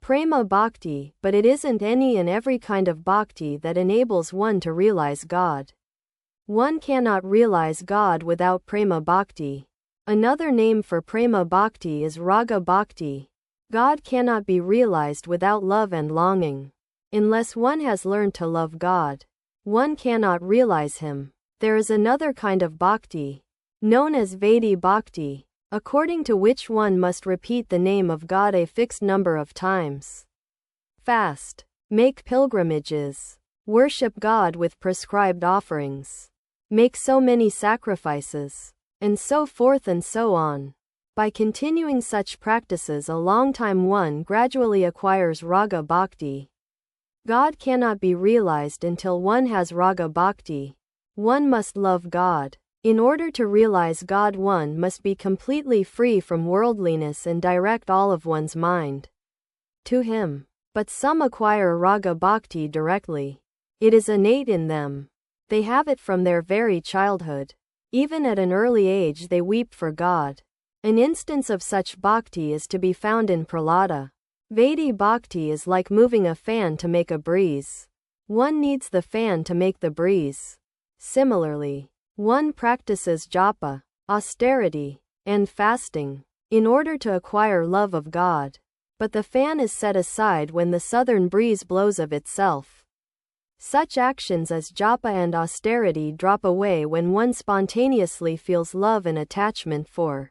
Prema-bhakti, but it isn't any and every kind of bhakti that enables one to realize God. One cannot realize God without Prema-bhakti. Another name for Prema-bhakti is Raga-bhakti. God cannot be realized without love and longing. Unless one has learned to love God, one cannot realize Him. There is another kind of bhakti, known as Vaidhi bhakti, according to which one must repeat the name of God a fixed number of times, fast, make pilgrimages, worship God with prescribed offerings, make so many sacrifices, and so forth and so on. By continuing such practices a long time, one gradually acquires Raga bhakti. God cannot be realized until one has Raga bhakti. One must love God. In order to realize God, one must be completely free from worldliness and direct all of one's mind to Him. But some acquire Raga bhakti directly. It is innate in them. They have it from their very childhood. Even at an early age they weep for God. An instance of such bhakti is to be found in Prahlada. Vaidhi bhakti is like moving a fan to make a breeze. One needs the fan to make the breeze. Similarly, one practices japa, austerity, and fasting in order to acquire love of God. But the fan is set aside when the southern breeze blows of itself. Such actions as japa and austerity drop away when one spontaneously feels love and attachment for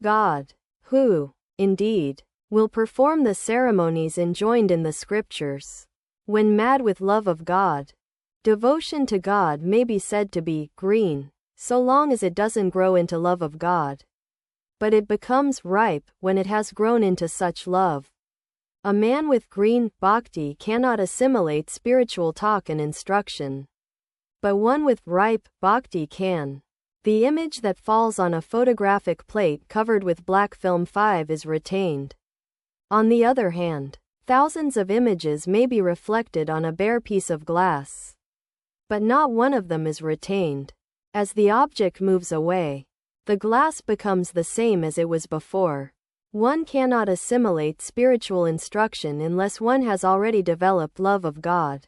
God, who, indeed, will perform the ceremonies enjoined in the scriptures. When mad with love of God, devotion to God may be said to be green, so long as it doesn't grow into love of God. But it becomes ripe when it has grown into such love. A man with green bhakti cannot assimilate spiritual talk and instruction. But one with ripe bhakti can. The image that falls on a photographic plate covered with black film 5 is retained. On the other hand, thousands of images may be reflected on a bare piece of glass, but not one of them is retained. As the object moves away, the glass becomes the same as it was before. One cannot assimilate spiritual instruction unless one has already developed love of God.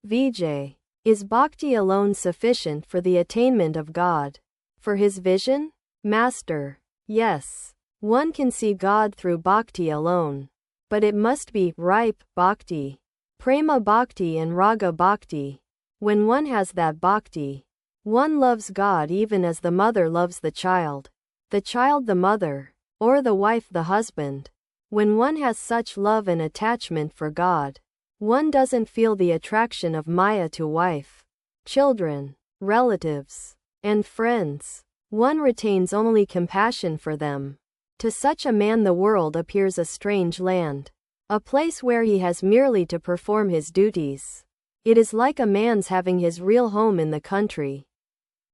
Vijay. Is bhakti alone sufficient for the attainment of God? For His vision? Master. Yes. One can see God through bhakti alone. But it must be ripe bhakti. Prema-bhakti and Raga bhakti. When one has that bhakti, one loves God even as the mother loves the child the mother, or the wife the husband. When one has such love and attachment for God, one doesn't feel the attraction of Maya to wife, children, relatives, and friends. One retains only compassion for them. To such a man the world appears a strange land, a place where he has merely to perform his duties. It is like a man's having his real home in the country,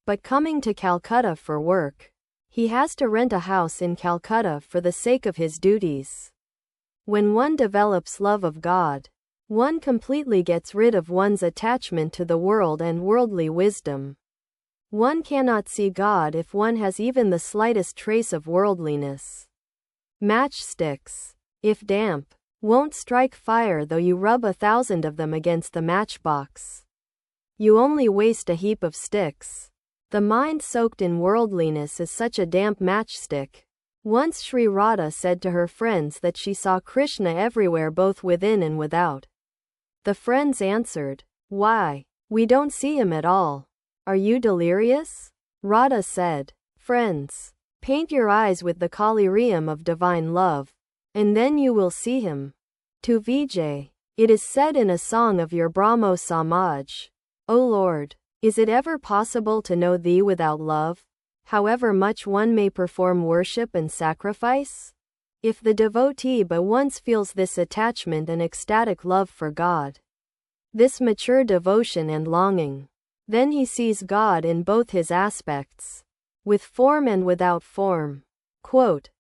but coming to Calcutta for work. He has to rent a house in Calcutta for the sake of his duties. When one develops love of God, one completely gets rid of one's attachment to the world and worldly wisdom. One cannot see God if one has even the slightest trace of worldliness. Matchsticks, if damp, won't strike fire though you rub 1,000 of them against the matchbox. You only waste a heap of sticks. The mind soaked in worldliness is such a damp matchstick. Once Sri Radha said to her friends that she saw Krishna everywhere, both within and without. The friends answered, "Why, we don't see him at all. Are you delirious?" Radha said, "Friends, paint your eyes with the collyrium of divine love, and then you will see him." To Vijay, it is said in a song of your Brahmo Samaj, "O Lord, is it ever possible to know thee without love, however much one may perform worship and sacrifice?" If the devotee but once feels this attachment and ecstatic love for God, this mature devotion and longing, then he sees God in both His aspects, with form and without form. Quote,